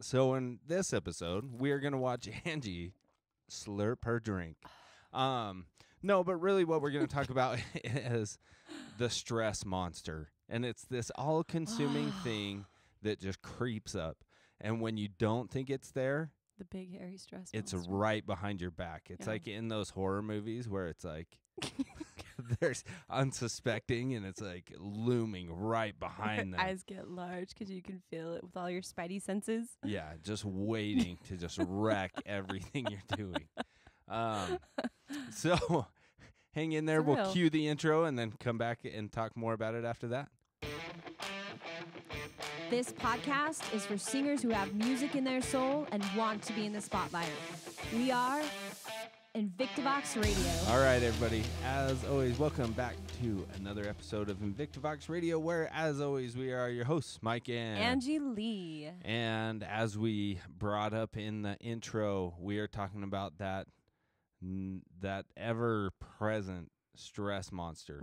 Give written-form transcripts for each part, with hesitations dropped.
So in this episode, we are going to watch Angie slurp her drink. No, but really what we're going to talk about is the stress monster. And it's this all-consuming thing that just creeps up. And when you don't think it's there, the big hairy stress it's monster. right behind your back. It's like in those horror movies where it's like there's unsuspecting and it's like looming right behind them. Eyes get large because you can feel it with all your spidey senses. Yeah, just waiting to just wreck everything you're doing. So hang in there. We'll cue the intro and then come back and talk more about it after that. This podcast is for singers who have music in their soul and want to be in the spotlight. We are INVICTA Vox Radio. All right, everybody. As always, welcome back to another episode of INVICTA Vox Radio, where, as always, we are your hosts, Mike and Angie Lee. And as we brought up in the intro, we are talking about that ever-present stress monster.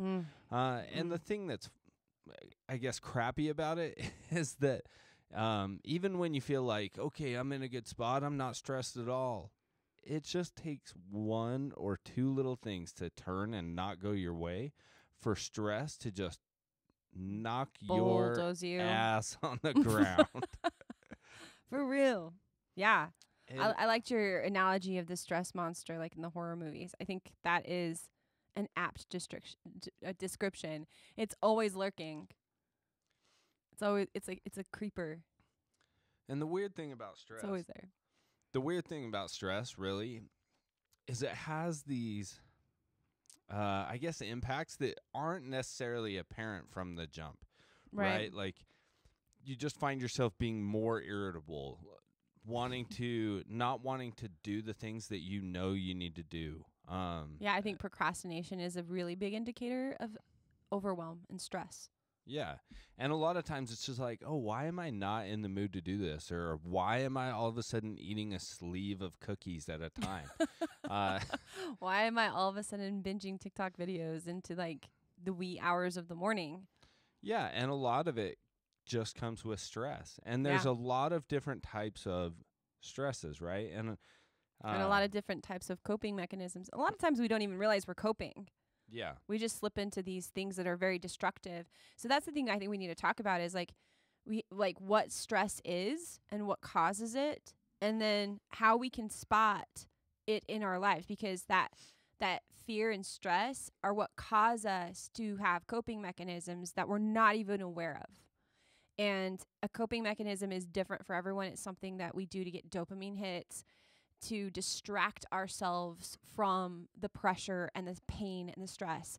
And the thing that's, I guess, crappy about it is that even when you feel like, okay, I'm in a good spot, I'm not stressed at all, it just takes one or two little things to turn and not go your way for stress to just knock your ass on the ground. For real. Yeah. I liked your analogy of the stress monster like in the horror movies. I think that is an apt description. It's always lurking. It's a creeper. And the weird thing about stress, it's always there. The weird thing about stress really is it has these I guess impacts that aren't necessarily apparent from the jump. Right? Like you just find yourself being more irritable, not wanting to do the things that you know you need to do. I think procrastination is a really big indicator of overwhelm and stress. Yeah. And a lot of times it's just like, oh, why am I not in the mood to do this? Or why am I all of a sudden eating a sleeve of cookies at a time? Why am I all of a sudden binging TikTok videos into like the wee hours of the morning? Yeah. And a lot of it just comes with stress. And there's a lot of different types of stresses, right? And a lot of different types of coping mechanisms. A lot of times we don't even realize we're coping. Yeah. We just slip into these things that are very destructive. So that's the thing I think we need to talk about is like what stress is and what causes it, and then how we can spot it in our lives, because that fear and stress are what cause us to have coping mechanisms that we're not even aware of. And a coping mechanism is different for everyone. It's something that we do to get dopamine hits, to distract ourselves from the pressure and the pain and the stress.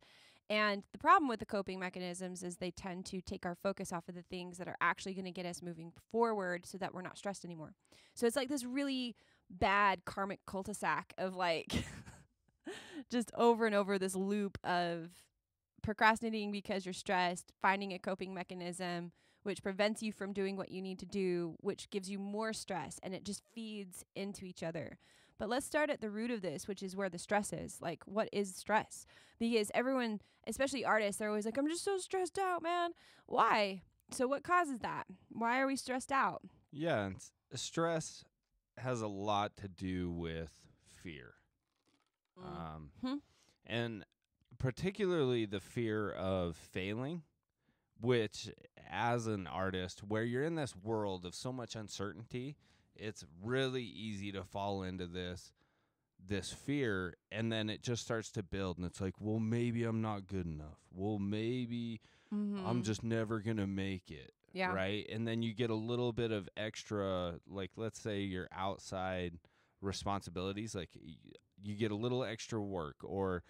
And the problem with the coping mechanisms is they tend to take our focus off of the things that are actually going to get us moving forward so that we're not stressed anymore. So it's like this really bad karmic cul-de-sac of like just over and over this loop of procrastinating because you're stressed, finding a coping mechanism which prevents you from doing what you need to do, which gives you more stress, and it just feeds into each other. But let's start at the root of this, which is where the stress is. Like, what is stress? Because everyone, especially artists, they're always like, I'm just so stressed out, man. Why? So what causes that? Why are we stressed out? Yeah, and stress has a lot to do with fear. And particularly the fear of failing, which as an artist, where you're in this world of so much uncertainty, it's really easy to fall into this fear, and then it just starts to build, and it's like, well, maybe I'm not good enough. Well, maybe I'm just never going to make it. Yeah. Right? And then you get a little bit of extra, like, let's say your outside responsibilities, like you get a little extra work, or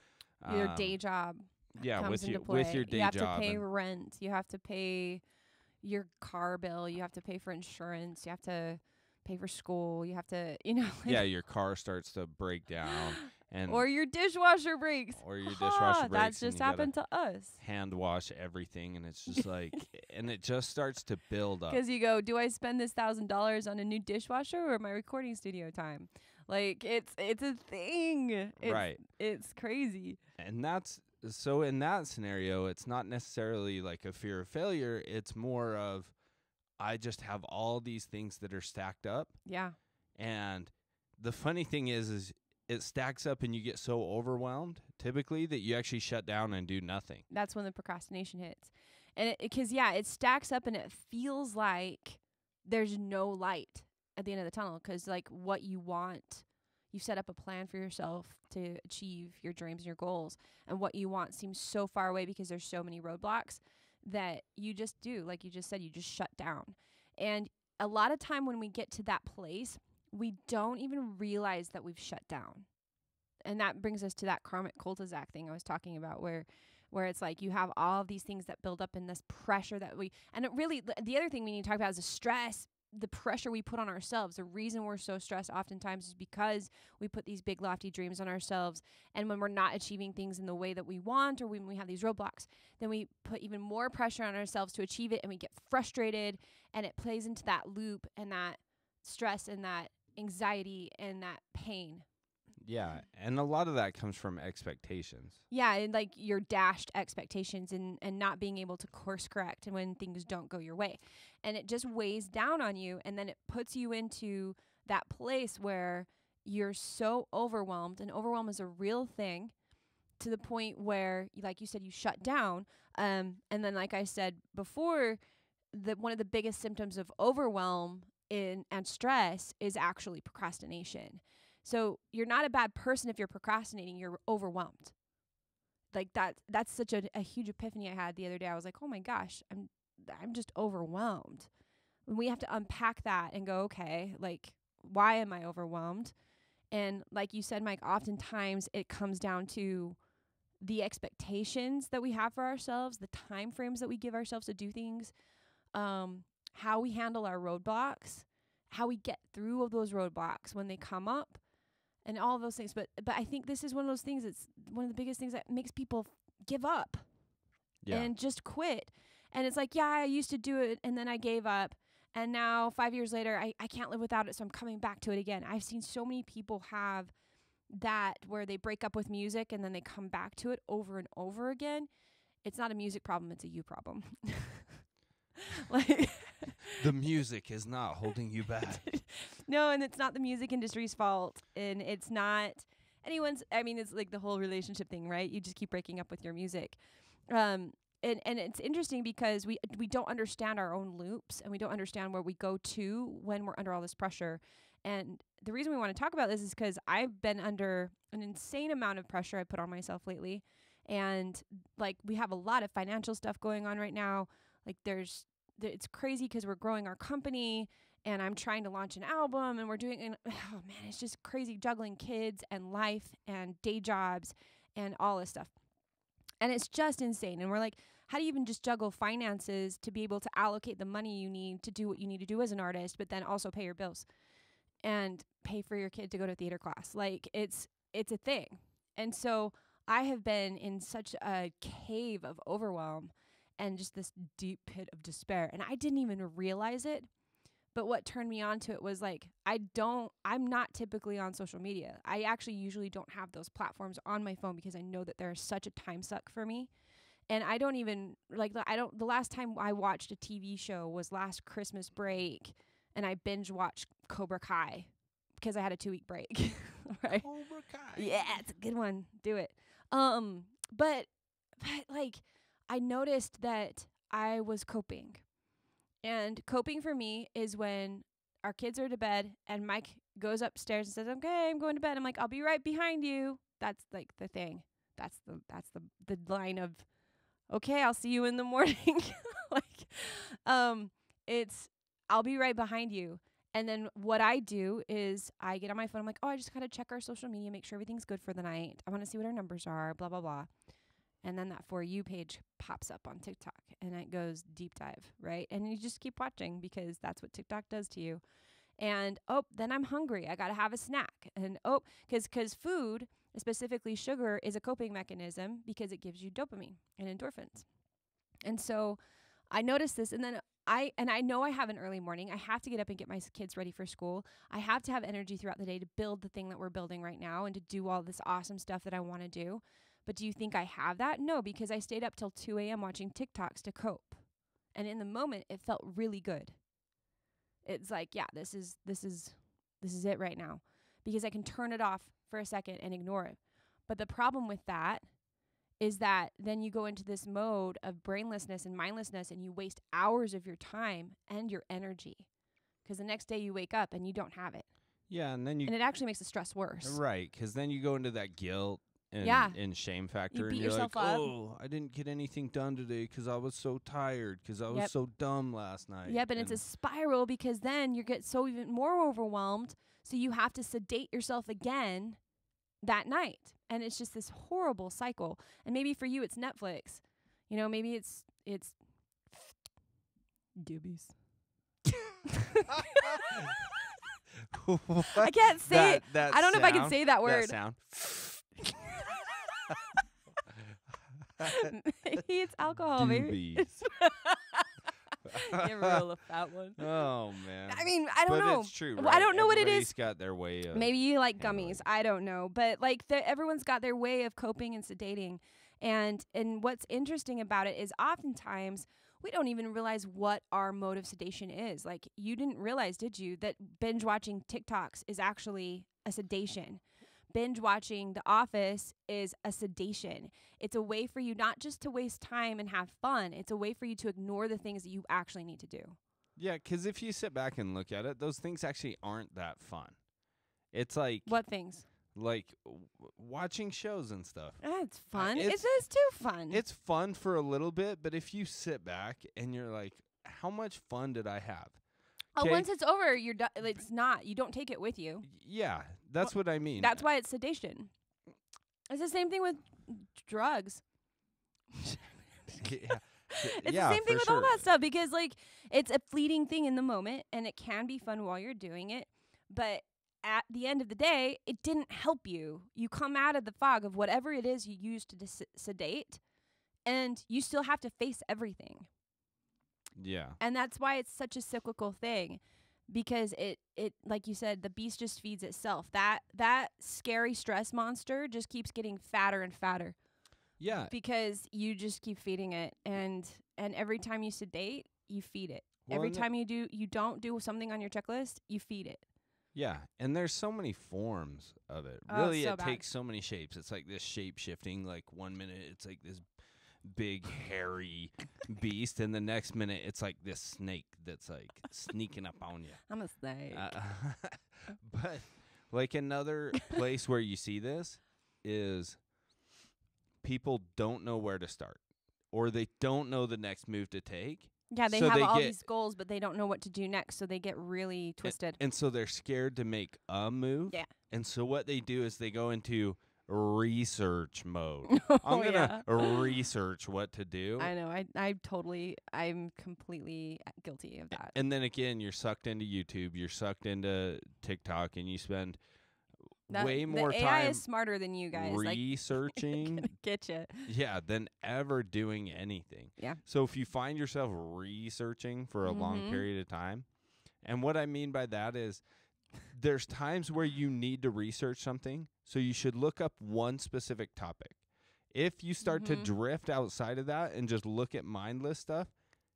your day job. Yeah, with your day job. You have to pay rent. You have to pay your car bill. You have to pay for insurance. You have to pay for school. You have to, your car starts to break down. Or your dishwasher breaks. That's just happened to us. Hand wash everything, and it's just like, and it just starts to build up. Because you go, do I spend this $1,000 on a new dishwasher or my recording studio time? Like, it's a thing. Right. It's crazy. And so in that scenario, it's not necessarily like a fear of failure. It's more of, I just have all these things that are stacked up. Yeah. And the funny thing is it stacks up and you get so overwhelmed typically that you actually shut down and do nothing. That's when the procrastination hits. And because it stacks up and it feels like there's no light at the end of the tunnel, because like what you want, you set up a plan for yourself to achieve your dreams and your goals, and what you want seems so far away because there's so many roadblocks that you just do, like you just said, you just shut down. And a lot of time when we get to that place, we don't even realize that we've shut down. And that brings us to that karmic cul-de-sac thing I was talking about, where it's like you have all of these things that build up in this pressure and it really, the other thing we need to talk about is the stress, the pressure we put on ourselves. The reason we're so stressed oftentimes is because we put these big lofty dreams on ourselves. And when we're not achieving things in the way that we want, or when we have these roadblocks, then we put even more pressure on ourselves to achieve it, and we get frustrated, and it plays into that loop and that stress and that anxiety and that pain. Yeah, and a lot of that comes from expectations. Yeah, and like your dashed expectations and not being able to course correct and when things don't go your way. And it just weighs down on you, and then it puts you into that place where you're so overwhelmed, and overwhelm is a real thing, to the point where, like you said, you shut down. And then, like I said before, one of the biggest symptoms of overwhelm and stress is actually procrastination. So you're not a bad person if you're procrastinating, you're overwhelmed. Like that's such a huge epiphany I had the other day. I was like, oh my gosh, I'm just overwhelmed. And we have to unpack that and go, okay, like, why am I overwhelmed? And like you said, Mike, oftentimes it comes down to the expectations that we have for ourselves, the time frames that we give ourselves to do things, how we handle our roadblocks, how we get through those roadblocks when they come up, and all of those things. But I think this is one of those things, it's one of the biggest things that makes people give up and just quit. And it's like, yeah, I used to do it and then I gave up. And now 5 years later, I can't live without it, so I'm coming back to it again. I've seen so many people have that, where they break up with music and then they come back to it over and over again. It's not a music problem, it's a you problem. Like the music is not holding you back. No, and it's not the music industry's fault, and it's not anyone's. I mean, it's like the whole relationship thing, right? You just keep breaking up with your music. And it's interesting because we don't understand our own loops, and we don't understand where we go to when we're under all this pressure. And the reason we want to talk about this is because I've been under an insane amount of pressure I put on myself lately. And like, we have a lot of financial stuff going on right now. Like it's crazy because we're growing our company, and I'm trying to launch an album, and we're doing, and oh man, it's just crazy, juggling kids and life and day jobs and all this stuff. And it's just insane. And we're like, how do you even just juggle finances to be able to allocate the money you need to do what you need to do as an artist, but then also pay your bills and pay for your kid to go to theater class? Like, it's a thing. And so I have been in such a cave of overwhelm and just this deep pit of despair. And I didn't even realize it. But what turned me on to it was like, I'm not typically on social media. I actually usually don't have those platforms on my phone because I know that they're such a time suck for me. And I don't even, the last time I watched a TV show was last Christmas break, and I binge watched Cobra Kai because I had a 2-week break. Right? Cobra Kai. Yeah, it's a good one. Do it. But like, I noticed that I was coping. And coping for me is when our kids are to bed and Mike goes upstairs and says, okay, I'm going to bed. I'm like, I'll be right behind you. That's like the thing. That's the line of, okay, I'll see you in the morning. It's, I'll be right behind you. And then what I do is I get on my phone. I'm like, oh, I just got to check our social media, make sure everything's good for the night. I want to see what our numbers are, blah, blah, blah. And then that For You page pops up on TikTok, and it goes deep dive, right? And you just keep watching because that's what TikTok does to you. And, then I'm hungry. I got to have a snack. And, because food, specifically sugar, is a coping mechanism because it gives you dopamine and endorphins. And so I noticed this, and then I know I have an early morning. I have to get up and get my kids ready for school. I have to have energy throughout the day to build the thing that we're building right now and to do all this awesome stuff that I want to do. But do you think I have that? No, because I stayed up till 2 a.m. watching TikToks to cope. And in the moment, it felt really good. it's like, yeah, this is it right now, because I can turn it off for a second and ignore it. But the problem with that is that then you go into this mode of brainlessness and mindlessness, and you waste hours of your time and your energy, because the next day you wake up and you don't have it. Yeah, and then and it actually makes the stress worse. Right, because then you go into that guilt and shame factor. You beat and you're yourself like, up. oh, I didn't get anything done today because I was so tired, because I was so dumb last night. Yep, and it's a spiral, because then you get so even more overwhelmed, so you have to sedate yourself again that night. And it's just this horrible cycle. And maybe for you it's Netflix. You know, maybe it's Gibbies. I can't say it. I don't know if I can say that word. That sound. Maybe it's alcohol, maybe. Get real with that one. Oh, man. I mean, I don't know. It's true, Well, right? I don't know what it Everybody's is. got their way of Maybe you like handling. gummies. I don't know. But like everyone's got their way of coping and sedating. And what's interesting about it is oftentimes we don't even realize what our mode of sedation is. Like, you didn't realize, did you, that binge watching TikToks is actually a sedation? Binge watching The Office is a sedation. It's a way for you not just to waste time and have fun. It's a way for you to ignore the things that you actually need to do. Yeah, because if you sit back and look at it, those things actually aren't that fun. It's like... What things? Like watching shows and stuff. It's fun. It's it's too fun. It's fun for a little bit, but if you sit back and you're like, how much fun did I have? Once it's over, you're done. It's not. You don't take it with you. Yeah, that's what I mean. That's why it's sedation. It's the same thing with drugs. Yeah. It's the same thing with all that stuff, because like it's a fleeting thing in the moment, and it can be fun while you're doing it, but at the end of the day, it didn't help you. You come out of the fog of whatever it is you use to sedate, and you still have to face everything. Yeah. And that's why it's such a cyclical thing, because it like you said, the beast just feeds itself. That scary stress monster just keeps getting fatter and fatter. Yeah. Because you just keep feeding it, and every time you sedate, you feed it. Well, every time you don't do something on your checklist, you feed it. Yeah, and there's so many forms of it. Oh, Really, so it bad. takes so many shapes. It's like this shape shifting. Like 1 minute, it's like this big hairy beast, and the next minute, it's like this snake that's like sneaking up on you. I'm a snake. But like another place where you see this is people don't know where to start, or they don't know the next move to take. Yeah, they So have they all get- these goals, but they don't know what to do next, so they get really twisted. And so they're scared to make a move. Yeah. And so what they do is they go into research mode. I'm going to research what to do. I know. I'm completely guilty of that. And then again, you're sucked into YouTube, you're sucked into TikTok, and you spend way more the time AI is smarter than you guys. researching Gonna get you. than ever doing anything. Yeah. So if you find yourself researching for a long Mhm. period of time, and what I mean by that is there's times where you need to research something, so you should look up one specific topic. If you start to Mhm. drift outside of that and just look at mindless stuff,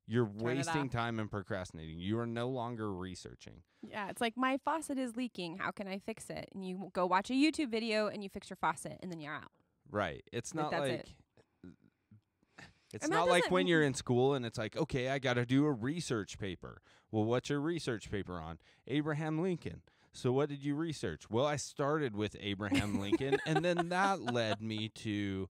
you're it wasting off. time and procrastinating. You are no longer researching. Yeah, it's like, my faucet is leaking. How can I fix it? And you go watch a YouTube video and you fix your faucet, and then you're out. Right. It's Like, not that's like it. it's And that not like doesn't when you're in school and it's like, okay, I got to do a research paper. Well, what's your research paper on? Abraham Lincoln. So what did you research? Well, I started with Abraham Lincoln, and then that led me to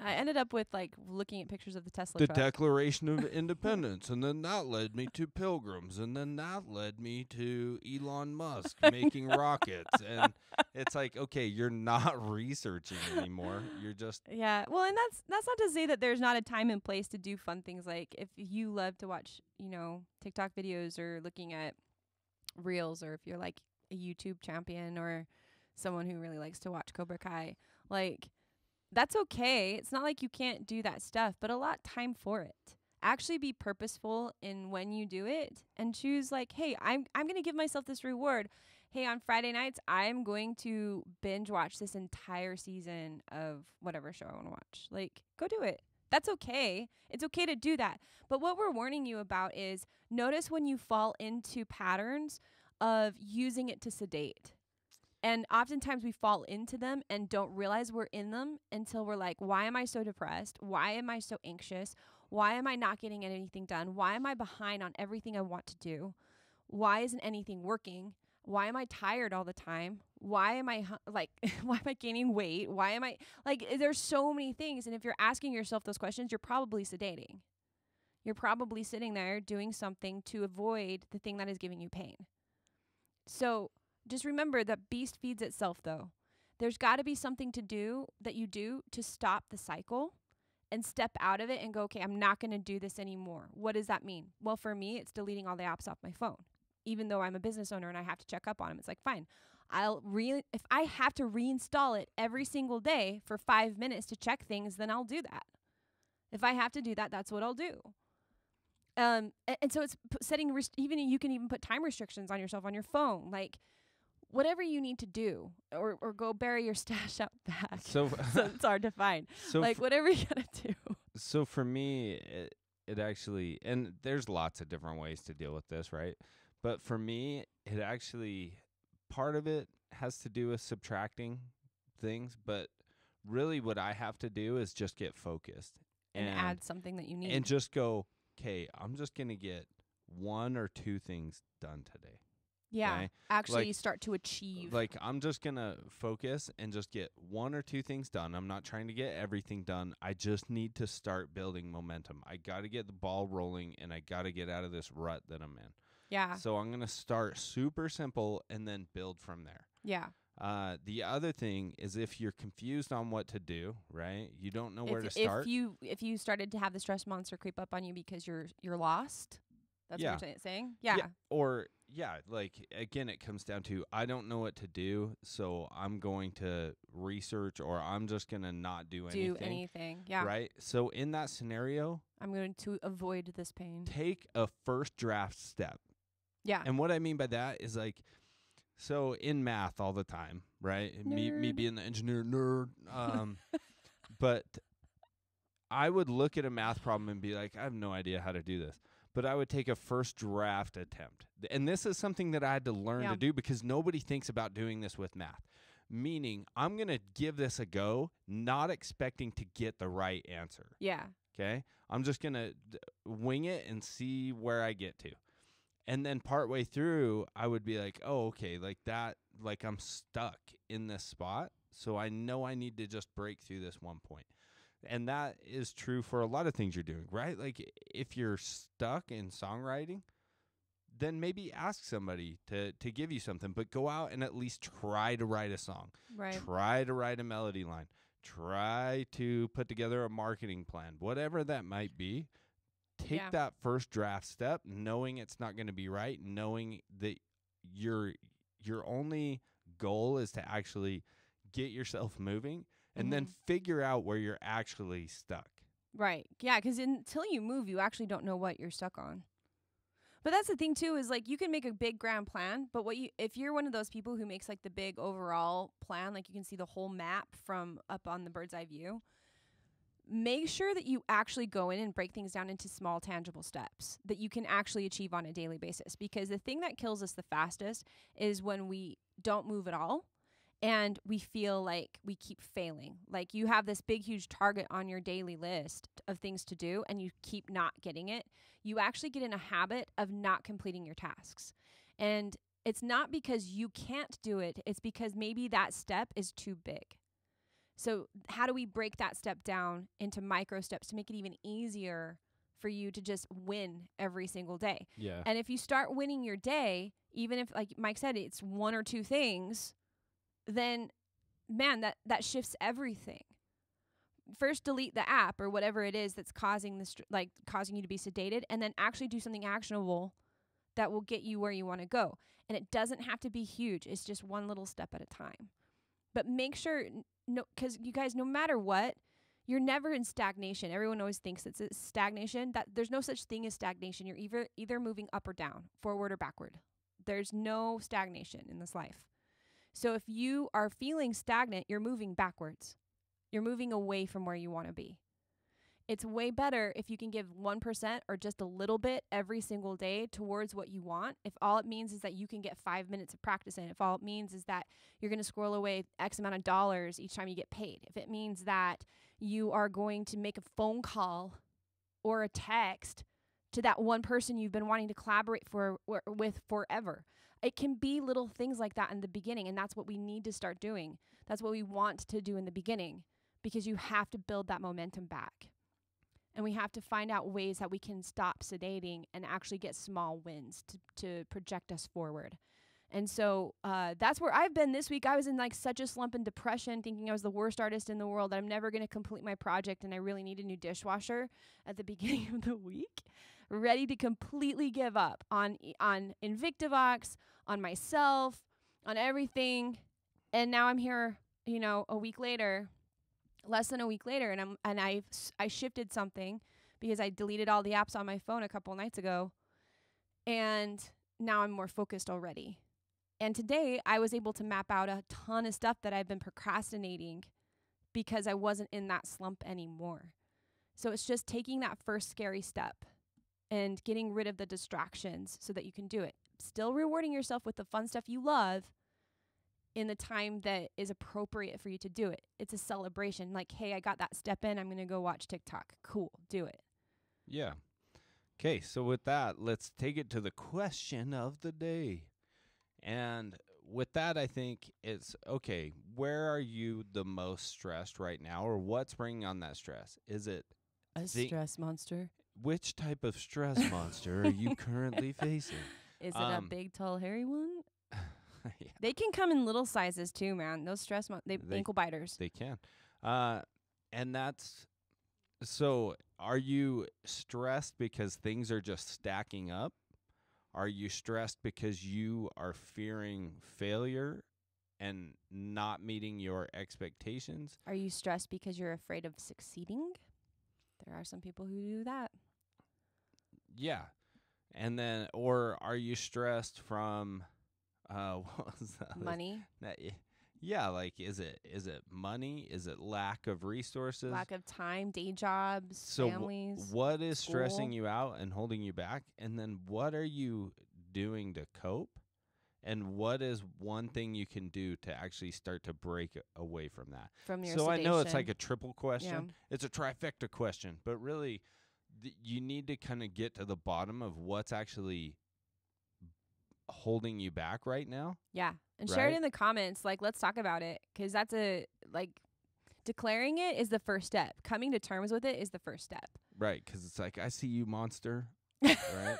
I ended up with like looking at pictures of the Tesla the truck. Declaration of Independence, and then that led me to Pilgrims, and then that led me to Elon Musk making rockets. And it's like, okay, you're not researching anymore. You're just Yeah, well, and that's not to say that there's not a time and place to do fun things. Like, if you love to watch, TikTok videos, or looking at reels, or if you're like a YouTube champion or someone who really likes to watch Cobra Kai, like, that's okay. It's not like you can't do that stuff, but allot time for it. Actually be purposeful in when you do it, and choose like, hey, I'm going to give myself this reward. Hey, on Friday nights, I'm going to binge watch this entire season of whatever show I want to watch. Like, go do it. That's okay. It's okay to do that. But what we're warning you about is notice when you fall into patterns of using it to sedate. And oftentimes we fall into them and don't realize we're in them until we're like, why am I so depressed? Why am I so anxious? Why am I not getting anything done? Why am I behind on everything I want to do? Why isn't anything working? Why am I tired all the time? Why am I why am I gaining weight? Why am I there's so many things. And if you're asking yourself those questions, you're probably sedating. You're probably sitting there doing something to avoid the thing that is giving you pain. So just remember that beast feeds itself, though. There's got to be something to do that you do to stop the cycle and step out of it and go, okay, I'm not going to do this anymore. What does that mean? Well, for me, it's deleting all the apps off my phone. Even though I'm a business owner and I have to check up on them, it's like, fine, if I have to reinstall it every single day for 5 minutes to check things, then I'll do that. If I have to do that, that's what I'll do. And so it's setting, even you can even put time restrictions on yourself on your phone, like whatever you need to do, or go bury your stash out back. So it's hard to find. So like whatever you gotta do. So for me, it actually, and there's lots of different ways to deal with this, right? But for me, it actually, part of it has to do with subtracting things, but really what I have to do is just get focused. And add something that you need. And just go, okay, I'm just going to get 1 or 2 things done today. Yeah, okay? Actually start to achieve. Like, I'm just going to focus and just get 1 or 2 things done. I'm not trying to get everything done. I just need to start building momentum. I got to get the ball rolling, and I got to get out of this rut that I'm in. Yeah. So I'm going to start super simple and then build from there. Yeah. The other thing is if you're confused on what to do, right? You don't know where to start. If you started to have the stress monster creep up on you because you're lost, that's what you're saying? Yeah. Or like again, it comes down to I don't know what to do, so I'm going to research, or I'm just going to not do anything. Yeah. Right? So in that scenario, I'm going to avoid this pain. Take a first draft step. Yeah. And what I mean by that is like, so in math all the time, right? Me being the engineer nerd. But I would look at a math problem and be like, I have no idea how to do this. But I would take a first draft attempt. And this is something that I had to learn to do because nobody thinks about doing this with math. Meaning, I'm going to give this a go, not expecting to get the right answer. Yeah. Okay? I'm just going to wing it and see where I get to. And then partway through, I would be like, oh, okay, like that, like I'm stuck in this spot. So I know I need to just break through this one point. And that is true for a lot of things you're doing, right? Like if you're stuck in songwriting, then maybe ask somebody to give you something, but go out and at least try to write a song. Right. Try to write a melody line. Try to put together a marketing plan, whatever that might be. Take that first draft step, knowing it's not going to be right, knowing that your only goal is to actually get yourself moving, and then figure out where you're actually stuck. Right. Yeah, because until you move, you actually don't know what you're stuck on. But that's the thing, too, is like you can make a big grand plan, but if you're one of those people who makes like the big overall plan, like you can see the whole map from up on the bird's eye view, make sure that you actually go in and break things down into small, tangible steps that you can actually achieve on a daily basis. Because the thing that kills us the fastest is when we don't move at all and we feel like we keep failing. Like you have this big, huge target on your daily list of things to do and you keep not getting it. You actually get in a habit of not completing your tasks. And it's not because you can't do it. It's because maybe that step is too big. So how do we break that step down into micro steps to make it even easier for you to just win every single day? Yeah. And if you start winning your day, even if, like Mike said, it's 1 or 2 things, then, man, that shifts everything. First, delete the app or whatever it is that's causing causing you to be sedated, and then actually do something actionable that will get you where you want to go. And it doesn't have to be huge. It's just one little step at a time. But make sure, because you guys, no matter what, you're never in stagnation. Everyone always thinks it's stagnation. That there's no such thing as stagnation. You're either moving up or down, forward or backward. There's no stagnation in this life. So if you are feeling stagnant, you're moving backwards. You're moving away from where you want to be. It's way better if you can give 1% or just a little bit every single day towards what you want. If all it means is that you can get 5 minutes of practice in, if all it means is that you're going to squirrel away X amount of dollars each time you get paid, if it means that you are going to make a phone call or a text to that one person you've been wanting to collaborate with forever. It can be little things like that in the beginning, and that's what we need to start doing. That's what we want to do in the beginning, because you have to build that momentum back. And we have to find out ways that we can stop sedating and actually get small wins to project us forward. And so that's where I've been this week. I was in like such a slump and depression, thinking I was the worst artist in the world, that I'm never going to complete my project, and I really need a new dishwasher at the beginning of the week, ready to completely give up on INVICTA Vox, on myself, on everything. And now I'm here, a week later, less than a week later, and I shifted something because I deleted all the apps on my phone a couple nights ago, and now I'm more focused already. And today I was able to map out a ton of stuff that I've been procrastinating because I wasn't in that slump anymore. So it's just taking that first scary step and getting rid of the distractions so that you can do it. Still rewarding yourself with the fun stuff you love in the time that is appropriate for you to do it. It's a celebration. Like, hey, I got that step in. I'm going to go watch TikTok. Cool. Do it. Yeah. Okay, so with that, let's take it to the question of the day. And with that, I think it's, okay, where are you the most stressed right now, or what's bringing on that stress? Is it a stress monster? Which type of stress monster are you currently facing? Is it a big, tall, hairy one? Yeah. They can come in little sizes too, man. Those stress they ankle biters. They can. And that's, so are you stressed because things are just stacking up? Are you stressed because you are fearing failure and not meeting your expectations? Are you stressed because you're afraid of succeeding? There are some people who do that. Yeah. And then, or are you stressed from, what was that? Money? Yeah, like, is it money? Is it lack of resources? Lack of time, day jobs, families. What is school? stressing you out and holding you back? And then what are you doing to cope? And what is one thing you can do to actually start to break away from that? From your So sedation. I know it's like a triple question. Yeah. It's a trifecta question. But really, you need to kind of get to the bottom of what's actually holding you back right now. Yeah. And share it in the comments. Like, let's talk about it. Because that's declaring it is the first step. Coming to terms with it is the first step. Right. Because it's like, I see you, monster. Right.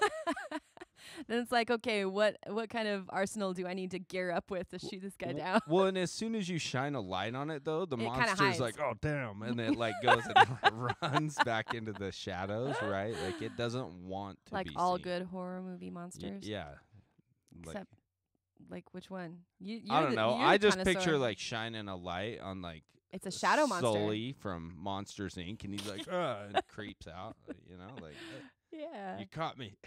Then it's like, okay, what kind of arsenal do I need to gear up with to shoot this guy down? Well, and as soon as you shine a light on it, though, the monster's like, oh, damn. And it like goes and runs back into the shadows, right? Like, it doesn't want to like be all seen. good horror movie monsters. Yeah. Except, like which one? I don't know. I just picture like shining a light on like it's a shadow monster. Sully from Monsters Inc. And he's like, and creeps out. Like, yeah, you caught me.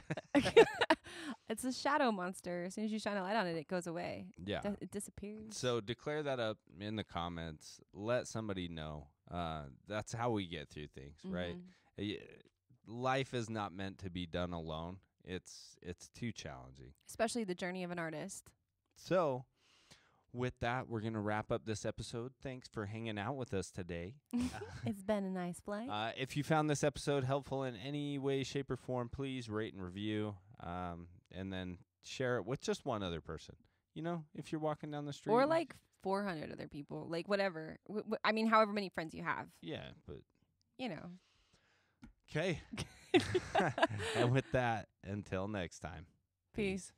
It's a shadow monster. As soon as you shine a light on it, it goes away. Yeah, it disappears. So declare that up in the comments. Let somebody know. That's how we get through things, right? Life is not meant to be done alone. It's too challenging. Especially the journey of an artist. So, with that, we're going to wrap up this episode. Thanks for hanging out with us today. It's been a nice flight. If you found this episode helpful in any way, shape, or form, please rate and review, and then share it with just one other person. If you're walking down the street. Or like 400 other people, like whatever. I mean, however many friends you have. Yeah, but. Okay. And with that, until next time. Peace.